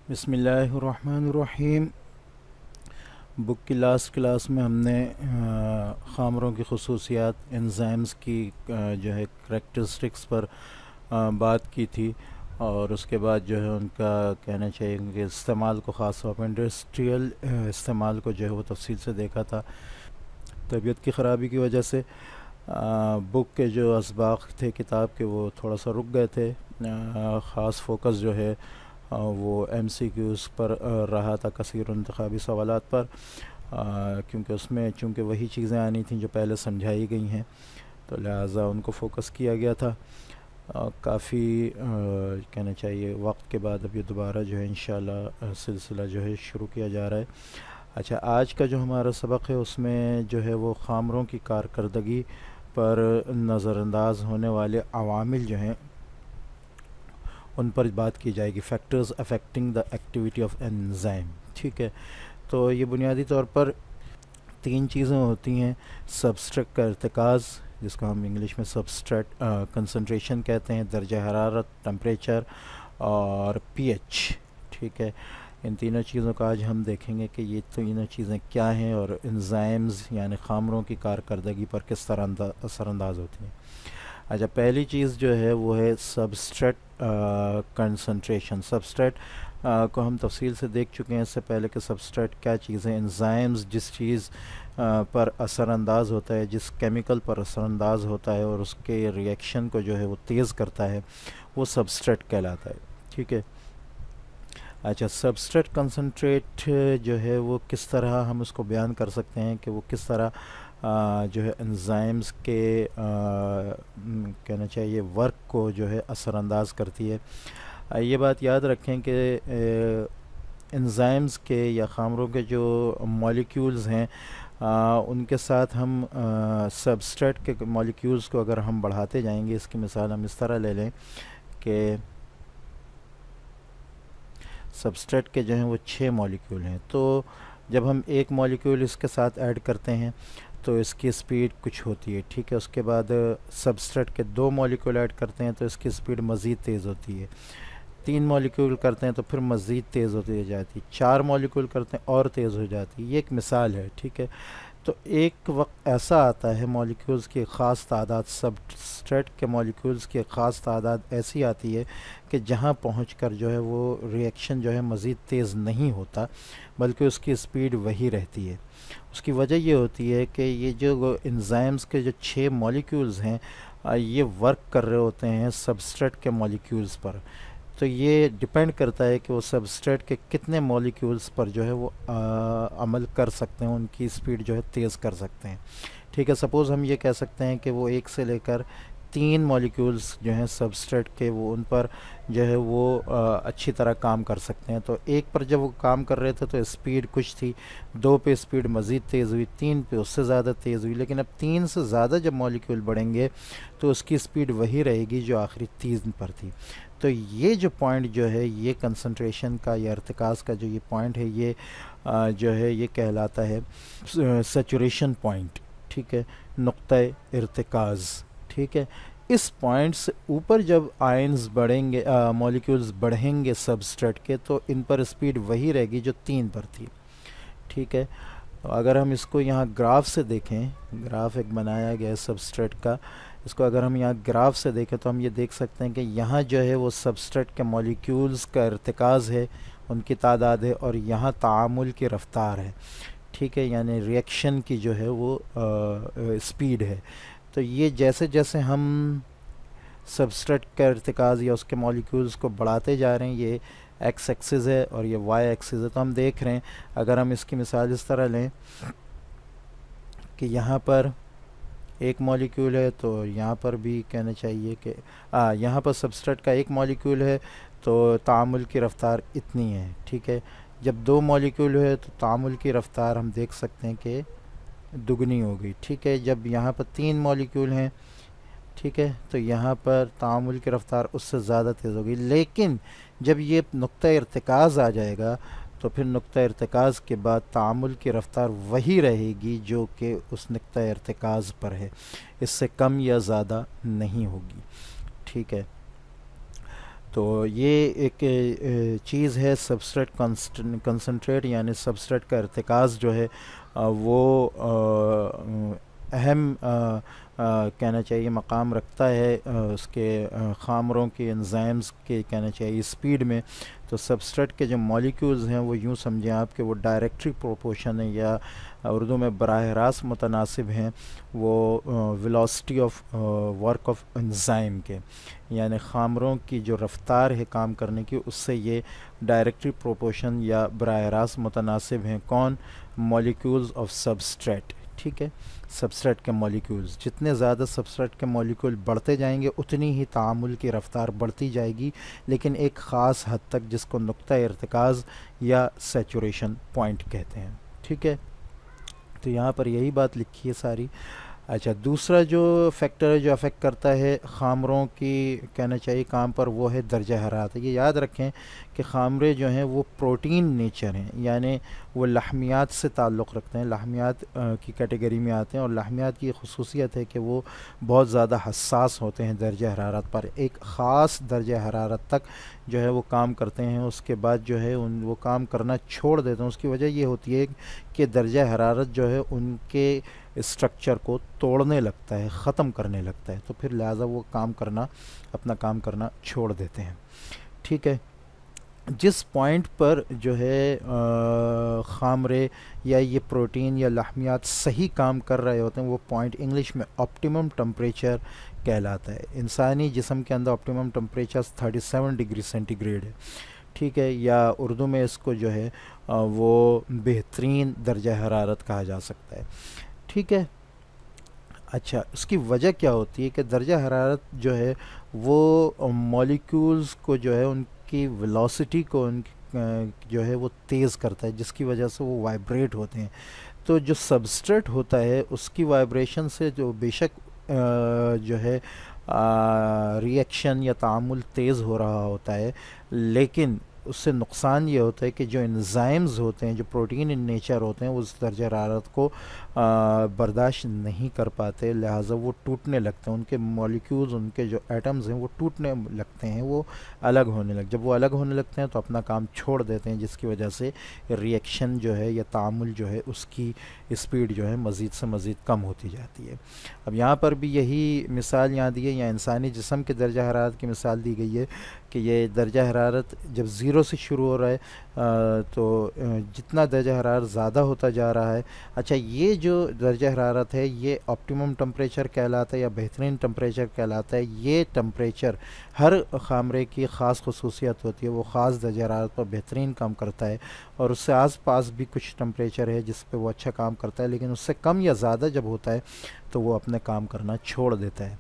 بسم اللہ الرحمن الرحیم۔ بک کی لاسٹ کلاس میں ہم نے خامروں کی خصوصیات، انزائمز کی جو ہے کریکٹرسٹکس پر بات کی تھی، اور اس کے بعد جو ہے ان کا کہنا چاہیے کہ استعمال کو، خاص طور پر انڈسٹریل استعمال کو جو ہے وہ تفصیل سے دیکھا تھا۔ طبیعت کی خرابی کی وجہ سے بک کے جو اسباق تھے کتاب کے وہ تھوڑا سا رک گئے تھے۔ خاص فوکس جو ہے وہ ایم سی کیوز پر رہا تھا، کثیر انتخابی سوالات پر، کیونکہ اس میں چونکہ وہی چیزیں آنی تھیں جو پہلے سمجھائی گئی ہیں، تو لہٰذا ان کو فوکس کیا گیا تھا۔ کافی کہنا چاہیے وقت کے بعد اب یہ دوبارہ جو ہے انشاءاللہ سلسلہ جو ہے شروع کیا جا رہا ہے۔ اچھا، آج کا جو ہمارا سبق ہے اس میں جو ہے وہ خامروں کی کارکردگی پر نظر انداز ہونے والے عوامل جو ہیں ان پر بات کی جائے گی، factors affecting the activity of enzyme. ٹھیک ہے، تو یہ بنیادی طور پر تین چیزیں ہوتی ہیں: سبسٹریٹ کا ارتکاز، جس کو ہم انگلش میں سبسٹریٹ کنسنٹریشن کہتے ہیں، درجہ حرارت، ٹمپریچر، اور پی ایچ۔ ٹھیک ہے، ان تینوں چیزوں کا آج ہم دیکھیں گے کہ یہ تینوں چیزیں کیا ہیں اور انزائمز یعنی خامروں کی کارکردگی پر کس طرح اثر انداز ہوتی ہیں۔ اچھا، پہلی چیز جو ہے وہ ہے سبسٹریٹ کنسنٹریشن۔ سبسٹریٹ کو ہم تفصیل سے دیکھ چکے ہیں اس سے پہلے کہ سبسٹریٹ کیا چیز ہے۔ انزائمز جس چیز پر اثر انداز ہوتا ہے، جس کیمیکل پر اثر انداز ہوتا ہے اور اس کے ریئیکشن کو جو ہے وہ تیز کرتا ہے، وہ سبسٹریٹ کہلاتا ہے۔ ٹھیک ہے، اچھا، سبسٹریٹ کنسنٹریٹ جو ہے وہ کس طرح ہم اس کو بیان کر سکتے ہیں کہ وہ کس طرح جو ہے انزائمز کے کہنا چاہیے ورک کو جو ہے اثر انداز کرتی ہے۔ یہ بات یاد رکھیں کہ انزائمز کے یا خامروں کے جو مالیکیولز ہیں ان کے ساتھ ہم سبسٹریٹ کے مالیکیولز کو اگر ہم بڑھاتے جائیں گے، اس کی مثال ہم اس طرح لے لیں کہ سبسٹریٹ کے جو ہیں وہ 6 مالیکیول ہیں، تو جب ہم ایک مالیکیول اس کے ساتھ ایڈ کرتے ہیں تو اس کی سپیڈ کچھ ہوتی ہے۔ ٹھیک ہے، اس کے بعد سبسٹریٹ کے 2 مالیکیول ایڈ کرتے ہیں تو اس کی سپیڈ مزید تیز ہوتی ہے، 3 مالیکیول کرتے ہیں تو پھر مزید تیز ہوتی جاتی، 4 مالیکیول کرتے ہیں اور تیز ہو جاتی۔ یہ ایک مثال ہے۔ ٹھیک ہے، تو ایک وقت ایسا آتا ہے مالیکیولز کی خاص تعداد، سبسٹریٹ کے مالیکیولز کی خاص تعداد ایسی آتی ہے کہ جہاں پہنچ کر جو ہے وہ ریئیکشن جو ہے مزید تیز نہیں ہوتا، بلکہ اس کی سپیڈ وہی رہتی ہے۔ اس کی وجہ یہ ہوتی ہے کہ یہ جو انزائمز کے جو 6 مالیکیولز ہیں یہ ورک کر رہے ہوتے ہیں سبسٹریٹ کے مالیکیولز پر، تو یہ ڈیپینڈ کرتا ہے کہ وہ سبسٹریٹ کے کتنے مالیکیولز پر جو ہے وہ عمل کر سکتے ہیں، ان کی سپیڈ جو ہے تیز کر سکتے ہیں۔ ٹھیک ہے، سپوز ہم یہ کہہ سکتے ہیں کہ وہ 1 سے لے کر 3 مالیکیولز جو ہیں سبسٹریٹ کے، وہ ان پر جو ہے وہ اچھی طرح کام کر سکتے ہیں۔ تو 1 پر جب وہ کام کر رہے تھے تو اسپیڈ کچھ تھی، 2 پہ اسپیڈ مزید تیز ہوئی، 3 پہ اس سے زیادہ تیز ہوئی، لیکن اب 3 سے زیادہ جب مالیکیول بڑھیں گے تو اس کی اسپیڈ وہی رہے گی جو آخری 3 پر تھی۔ تو یہ جو پوائنٹ جو ہے، یہ کنسنٹریشن کا یا ارتکاز کا جو یہ پوائنٹ ہے، یہ جو ہے یہ کہلاتا ہے سیچوریشن پوائنٹ۔ ٹھیک ہے، نقطہ ارتکاز۔ ٹھیک ہے، اس پوائنٹ سے اوپر جب آئنز بڑھیں گے، مالیکیولز بڑھیں گے سبسٹریٹ کے، تو ان پر اسپیڈ وہی رہے گی جو 3 پر تھی۔ ٹھیک ہے، اگر ہم اس کو یہاں گراف سے دیکھیں، گراف ایک بنایا گیا ہے سبسٹریٹ کا، اس کو اگر ہم یہاں گراف سے دیکھیں تو ہم یہ دیکھ سکتے ہیں کہ یہاں جو ہے وہ سبسٹریٹ کے مالیکیولز کا ارتکاز ہے، ان کی تعداد ہے، اور یہاں تعامل کی رفتار ہے۔ ٹھیک ہے، یعنی ریئیکشن کی جو ہے وہ اسپیڈ ہے۔ تو یہ جیسے جیسے ہم سبسٹریٹ کا ارتکاز یا اس کے مالیکیولز کو بڑھاتے جا رہے ہیں، یہ ایکس ایکسز ہے اور یہ وائی ایکسز ہے، تو ہم دیکھ رہے ہیں، اگر ہم اس کی مثال اس طرح لیں کہ یہاں پر ایک مالیکیول ہے تو یہاں پر بھی کہنا چاہیے کہ یہاں پر سبسٹریٹ کا 1 مالیکیول ہے تو تعامل کی رفتار اتنی ہے۔ ٹھیک ہے، جب 2 مالیکیول ہے تو تعامل کی رفتار ہم دیکھ سکتے ہیں کہ دگنی ہو گئی۔ ٹھیک ہے، جب یہاں پر 3 مالیکیول ہیں، ٹھیک ہے، تو یہاں پر تعامل کی رفتار اس سے زیادہ تیز ہوگی، لیکن جب یہ نقطہ ارتکاز آ جائے گا تو پھر نقطہ ارتکاز کے بعد تعامل کی رفتار وہی رہے گی جو کہ اس نقطہ ارتکاز پر ہے، اس سے کم یا زیادہ نہیں ہوگی۔ ٹھیک ہے، تو یہ ایک چیز ہے سبسٹریٹ کنسنٹریٹ، یعنی سبسٹریٹ کا ارتکاز جو ہے وہ اہم کہنا چاہیے مقام رکھتا ہے اس کے خامروں کے انزائمز کے کہنا چاہیے اسپیڈ میں. تو سبسٹریٹ کے جو مالیکیولز ہیں وہ یوں سمجھیں آپ کہ وہ ڈائریکٹری پروپورشن ہے، یا اردو میں براہ راست متناسب ہیں وہ velocity of work of enzyme کے، یعنی خامروں کی جو رفتار ہے کام کرنے کی اس سے یہ ڈائریکٹری پروپورشن یا براہ راست متناسب ہیں. کون؟ Molecules of substrate. ٹھیک ہے، سبسٹریٹ کے مالیکیولز، جتنے زیادہ سبسٹریٹ کے مالیکیول بڑھتے جائیں گے اتنی ہی تعامل کی رفتار بڑھتی جائے گی، لیکن ایک خاص حد تک، جس کو نقطہ ارتکاز یا سیچوریشن پوائنٹ کہتے ہیں. ٹھیک ہے، تو یہاں پر یہی بات لکھی ہے ساری. اچھا، دوسرا جو فیکٹر ہے جو افیکٹ کرتا ہے خامروں کی کہنا چاہیے کام پر، وہ ہے درجہ حرارت. یہ یاد رکھیں کہ خامرے جو ہیں وہ پروٹین نیچر ہیں، یعنی وہ لحمیات سے تعلق رکھتے ہیں، لحمیات کی کیٹیگری میں آتے ہیں، اور لحمیات کی خصوصیت ہے کہ وہ بہت زیادہ حساس ہوتے ہیں درجہ حرارت پر. ایک خاص درجہ حرارت تک جو ہے وہ کام کرتے ہیں، اس کے بعد جو ہے وہ کام کرنا چھوڑ دیتے ہیں. اس کی وجہ یہ ہوتی ہے کہ درجہ حرارت جو ہے ان کے اسٹرکچر کو توڑنے لگتا ہے، ختم کرنے لگتا ہے، تو پھر لہٰذا وہ اپنا کام کرنا چھوڑ دیتے ہیں. ٹھیک ہے، جس پوائنٹ پر جو ہے خامرے یا یہ پروٹین یا لحمیات صحیح کام کر رہے ہوتے ہیں، وہ پوائنٹ انگلش میں آپٹیمم ٹمپریچر کہلاتا ہے. انسانی جسم کے اندر optimum temperature 37 degree centigrade ہے. ٹھیک ہے، یا اردو میں اس کو جو ہے وہ بہترین درجہ حرارت کہا جا سکتا ہے. ٹھیک ہے، اچھا، اس کی وجہ کیا ہوتی ہے کہ درجہ حرارت جو ہے وہ مالیکیولز کو جو ہے ان کی ویلوسٹی کو ان جو ہے وہ تیز کرتا ہے، جس کی وجہ سے وہ وائبریٹ ہوتے ہیں. تو جو سبسٹریٹ ہوتا ہے اس کی وائبریشن سے جو بے شک جو ہے ری ایکشن یا تعامل تیز ہو رہا ہوتا ہے، لیکن اس سے نقصان یہ ہوتا ہے کہ جو انزائمز ہوتے ہیں، جو پروٹین ان نیچر ہوتے ہیں، وہ اس درجہ حرارت کو برداشت نہیں کر پاتے، لہٰذا وہ ٹوٹنے لگتے ہیں. ان کے مالیکیولز، ان کے جو ایٹمز ہیں وہ ٹوٹنے لگتے ہیں، وہ الگ ہونے جب وہ الگ ہونے لگتے ہیں تو اپنا کام چھوڑ دیتے ہیں، جس کی وجہ سے ری ایکشن جو ہے یا تعامل جو ہے اس کی اسپیڈ جو ہے مزید سے مزید کم ہوتی جاتی ہے. اب یہاں پر بھی یہی مثال یہاں دی ہے، یا انسانی جسم کے درجہ حرارت کی مثال دی گئی ہے کہ یہ درجہ حرارت جب زیرو سے شروع ہو رہا ہے تو جتنا درجہ حرارت زیادہ ہوتا جا رہا ہے. اچھا، یہ جو درجہ حرارت ہے یہ آپٹیمم ٹمپریچر کہلاتا ہے یا بہترین ٹمپریچر کہلاتا ہے. یہ ٹمپریچر ہر خامرے کی خاص خصوصیت ہوتی ہے، وہ خاص درجہ حرارت پر بہترین کام کرتا ہے، اور اس سے آس پاس بھی کچھ ٹمپریچر ہے جس پہ وہ اچھا کام کرتا ہے، لیکن اس سے کم یا زیادہ جب ہوتا ہے تو وہ اپنے کام کرنا چھوڑ دیتا ہے.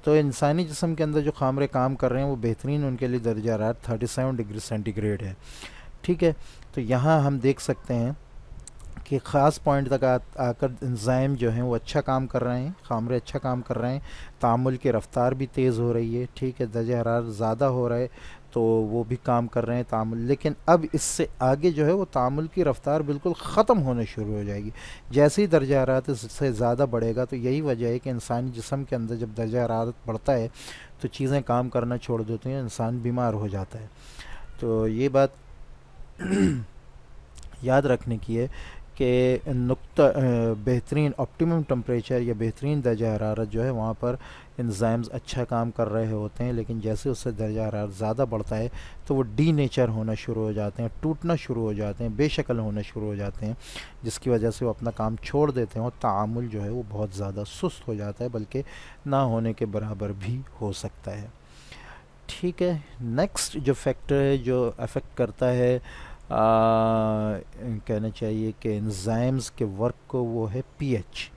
تو انسانی جسم کے اندر جو خامرے کام کر رہے ہیں وہ بہترین ان کے لیے درجہ حرارت 37 ڈگری سینٹی گریڈ ہے. ٹھیک ہے، تو یہاں ہم دیکھ سکتے ہیں کہ خاص پوائنٹ تک آ کر انزائم جو ہیں وہ اچھا کام کر رہے ہیں، خامرے اچھا کام کر رہے ہیں، تعامل کی رفتار بھی تیز ہو رہی ہے. ٹھیک ہے، درجہ حرارت زیادہ ہو رہا ہے تو وہ بھی کام کر رہے ہیں تعامل، لیکن اب اس سے آگے جو ہے وہ تعامل کی رفتار بالکل ختم ہونے شروع ہو جائے گی. جیسے ہی درجہ حرارت اس سے زیادہ بڑھے گا، تو یہی وجہ ہے کہ انسانی جسم کے اندر جب درجہ حرارت بڑھتا ہے تو چیزیں کام کرنا چھوڑ دیتی ہیں، انسان بیمار ہو جاتا ہے. تو یہ بات یاد رکھنے کی ہے کہ بہترین آپٹیمم ٹمپریچر یا بہترین درجہ حرارت جو ہے وہاں پر انزائمز اچھا کام کر رہے ہوتے ہیں، لیکن جیسے اس سے درجہ حرارت زیادہ بڑھتا ہے تو وہ ڈی نیچر ہونا شروع ہو جاتے ہیں، ٹوٹنا شروع ہو جاتے ہیں، بے شکل ہونا شروع ہو جاتے ہیں، جس کی وجہ سے وہ اپنا کام چھوڑ دیتے ہیں اور تعامل جو ہے وہ بہت زیادہ سست ہو جاتا ہے، بلکہ نہ ہونے کے برابر بھی ہو سکتا ہے. ٹھیک ہے، نیکسٹ جو فیکٹر ہے جو افیکٹ کرتا ہے کہنا چاہیے کہ انزائمز کے ورک کو، وہ ہے پی ایچ.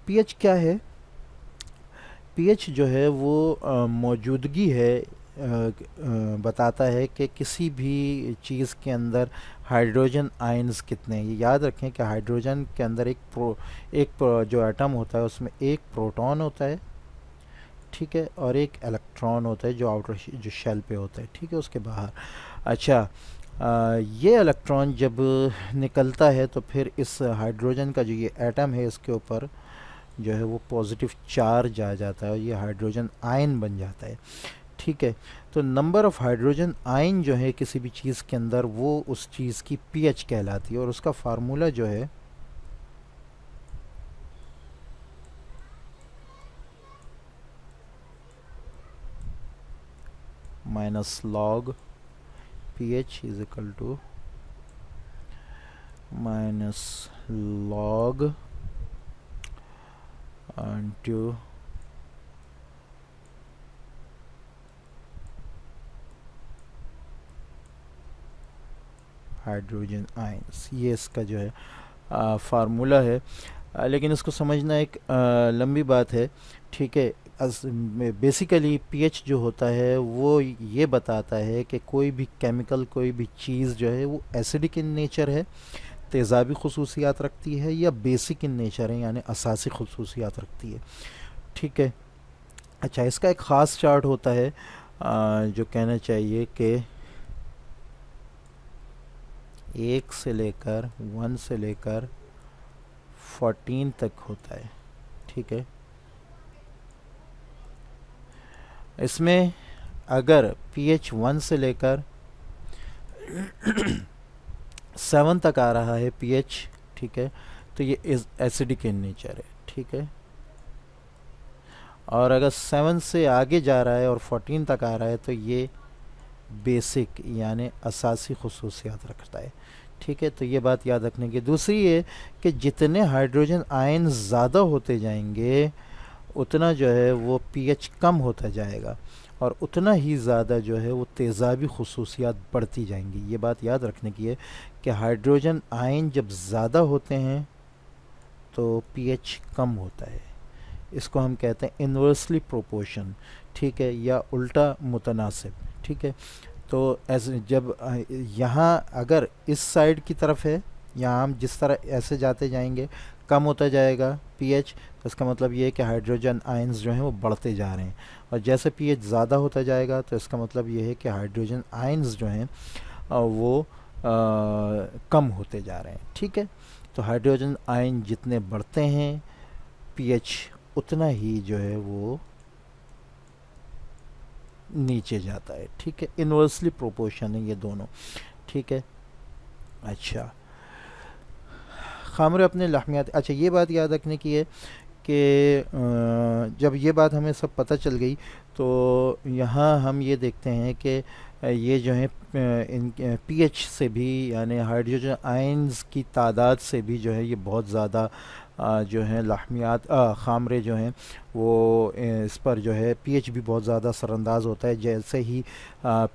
پی ایچ کیا ہے؟ پی ایچ جو ہے وہ موجودگی ہے، بتاتا ہے کہ کسی بھی چیز کے اندر ہائیڈروجن آئنز کتنے ہیں. یہ یاد رکھیں کہ ہائیڈروجن کے اندر ایک جو ایٹم ہوتا ہے اس میں ایک پروٹون ہوتا ہے، ٹھیک ہے، اور ایک الیکٹران ہوتا ہے جو آؤٹر جو شیل پہ ہوتا ہے، ٹھیک ہے، اس کے باہر. اچھا، یہ الیکٹران جب نکلتا ہے تو پھر اس ہائیڈروجن کا جو یہ ایٹم ہے اس کے اوپر جو ہے وہ پازیٹیو چارج آ جاتا ہے اور یہ ہائیڈروجن آئن بن جاتا ہے. ٹھیک ہے. تو نمبر آف ہائیڈروجن آئن جو ہے کسی بھی چیز کے اندر وہ اس چیز کی پی ایچ کہلاتی ہے، اور اس کا فارمولہ جو ہے minus log p H is equal to minus log into hydrogen ions. یہ اس کا جو ہے فارمولہ ہے. لیکن اس کو سمجھنا ایک لمبی بات ہے. ٹھیک ہے. بیسیکلی پی ایچ جو ہوتا ہے وہ یہ بتاتا ہے کہ کوئی بھی کیمیکل، کوئی بھی چیز جو ہے وہ ایسیڈک ان نیچر ہے، تیزابی خصوصیات رکھتی ہے، یا بیسک ان نیچر ہے یعنی اساسی خصوصیات رکھتی ہے. ٹھیک ہے. اچھا، اس کا ایک خاص چارٹ ہوتا ہے جو کہنا چاہیے کہ 1 سے لے کر 1 سے لے کر 14 تک ہوتا ہے. ٹھیک ہے. اس میں اگر پی ایچ 1 سے لے کر 7 تک آ رہا ہے پی ایچ، ٹھیک ہے، تو یہ ایسیڈک ان نیچر ہے. ٹھیک ہے. اور اگر 7 سے آگے جا رہا ہے اور 14 تک آ رہا ہے تو یہ بیسک یعنی اساسی خصوصیات رکھتا ہے. ٹھیک ہے. تو یہ بات یاد رکھنے کی. دوسری یہ کہ جتنے ہائیڈروجن آئن زیادہ ہوتے جائیں گے اتنا جو ہے وہ پی ایچ کم ہوتا جائے گا، اور اتنا ہی زیادہ جو ہے وہ تیزابی خصوصیات بڑھتی جائیں گی. یہ بات یاد رکھنے کی ہے کہ ہائیڈروجن آئن جب زیادہ ہوتے ہیں تو پی ایچ کم ہوتا ہے. اس کو ہم کہتے ہیں انورسلی پروپورشن. ٹھیک ہے، یا الٹا متناسب. ٹھیک ہے. تو جب یہاں اگر اس سائڈ کی طرف ہے، یہاں ہم جس طرح ایسے جاتے جائیں گے کم ہوتا جائے گا پی ایچ، تو اس کا مطلب یہ ہے کہ ہائیڈروجن آئنز جو ہیں وہ بڑھتے جا رہے ہیں. اور جیسے پی ایچ زیادہ ہوتا جائے گا تو اس کا مطلب یہ ہے کہ ہائیڈروجن آئنز جو ہیں وہ کم ہوتے جا رہے ہیں. ٹھیک ہے. تو ہائیڈروجن آئن جتنے بڑھتے ہیں پی ایچ اتنا ہی جو ہے وہ نیچے جاتا ہے. ٹھیک ہے. انورسلی پروپورشن ہے یہ دونوں. ٹھیک ہے. اچھا، خامرے اپنے لحمیات. اچھا، یہ بات یاد رکھنے کی ہے کہ جب یہ بات ہمیں سب پتہ چل گئی تو یہاں ہم یہ دیکھتے ہیں کہ یہ جو ہیں ان پی ایچ سے بھی یعنی ہائیڈروجن آئنز کی تعداد سے بھی جو ہے یہ بہت زیادہ جو ہیں لحمیات خامرے جو ہیں وہ اس پر جو ہے پی ایچ بھی بہت زیادہ اثر انداز ہوتا ہے. جیسے ہی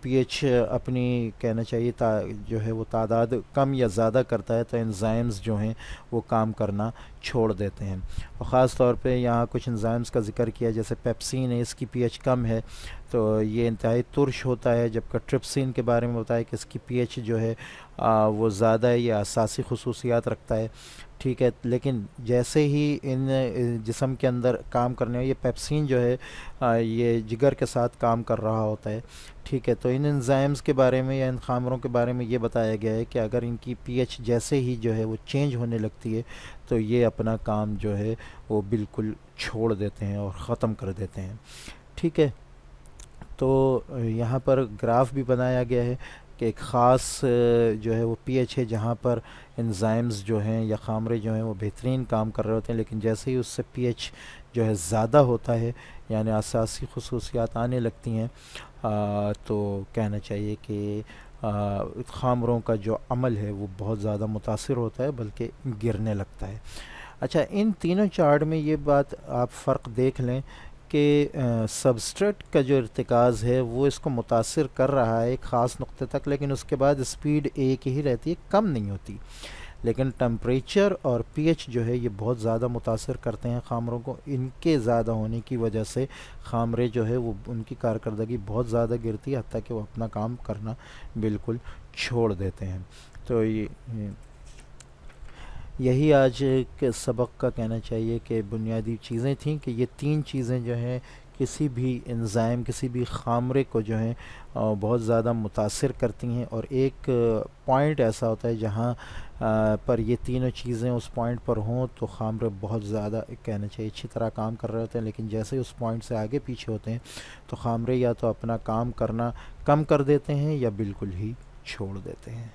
پی ایچ اپنی کہنا چاہیے جو ہے وہ تعداد کم یا زیادہ کرتا ہے تو انزائمز جو ہیں وہ کام کرنا چھوڑ دیتے ہیں. اور خاص طور پہ یہاں کچھ انزائمز کا ذکر کیا، جیسے پیپسین ہے، اس کی پی ایچ کم ہے تو یہ انتہائی ترش ہوتا ہے، جبکہ ٹرپسین کے بارے میں بتایا کہ اس کی پی ایچ جو ہے وہ زیادہ ہے، یہ اساسی خصوصیات رکھتا ہے. ٹھیک ہے. لیکن جیسے ہی ان جسم کے اندر کام کرنے یہ پیپسین جو ہے یہ جگر کے ساتھ کام کر رہا ہوتا ہے. ٹھیک ہے. تو ان انزائمز کے بارے میں یا ان خامروں کے بارے میں یہ بتایا گیا ہے کہ اگر ان کی پی ایچ جیسے ہی جو ہے وہ چینج ہونے لگتی ہے تو یہ اپنا کام جو ہے وہ بالکل چھوڑ دیتے ہیں اور ختم کر دیتے ہیں. ٹھیک ہے. تو یہاں پر گراف بھی بنایا گیا ہے کہ ایک خاص جو ہے وہ پی ایچ ہے جہاں پر انزائمز جو ہیں یا خامرے جو ہیں وہ بہترین کام کر رہے ہوتے ہیں، لیکن جیسے ہی اس سے پی ایچ جو ہے زیادہ ہوتا ہے یعنی اساسی خصوصیات آنے لگتی ہیں تو کہنا چاہیے کہ خامروں کا جو عمل ہے وہ بہت زیادہ متاثر ہوتا ہے بلکہ گرنے لگتا ہے. اچھا، ان تینوں چارٹ میں یہ بات آپ فرق دیکھ لیں کہ سبسٹریٹ کا جو ارتکاز ہے وہ اس کو متاثر کر رہا ہے ایک خاص نقطے تک، لیکن اس کے بعد اسپیڈ ایک ہی رہتی ہے، کم نہیں ہوتی. لیکن ٹمپریچر اور پی ایچ جو ہے یہ بہت زیادہ متاثر کرتے ہیں خامروں کو. ان کے زیادہ ہونے کی وجہ سے خامرے جو ہے وہ ان کی کارکردگی بہت زیادہ گرتی ہے، حتیٰ کہ وہ اپنا کام کرنا بالکل چھوڑ دیتے ہیں. تو یہی آج کے سبق کا کہنا چاہیے کہ بنیادی چیزیں تھیں کہ یہ تین چیزیں جو ہیں کسی بھی انزائم کسی بھی خامرے کو جو ہے بہت زیادہ متاثر کرتی ہیں، اور ایک پوائنٹ ایسا ہوتا ہے جہاں پر یہ تینوں چیزیں اس پوائنٹ پر ہوں تو خامرے بہت زیادہ کہنا چاہیے اچھی طرح کام کر رہے ہوتے ہیں، لیکن جیسے ہی اس پوائنٹ سے آگے پیچھے ہوتے ہیں تو خامرے یا تو اپنا کام کرنا کم کر دیتے ہیں یا بالکل ہی چھوڑ دیتے ہیں۔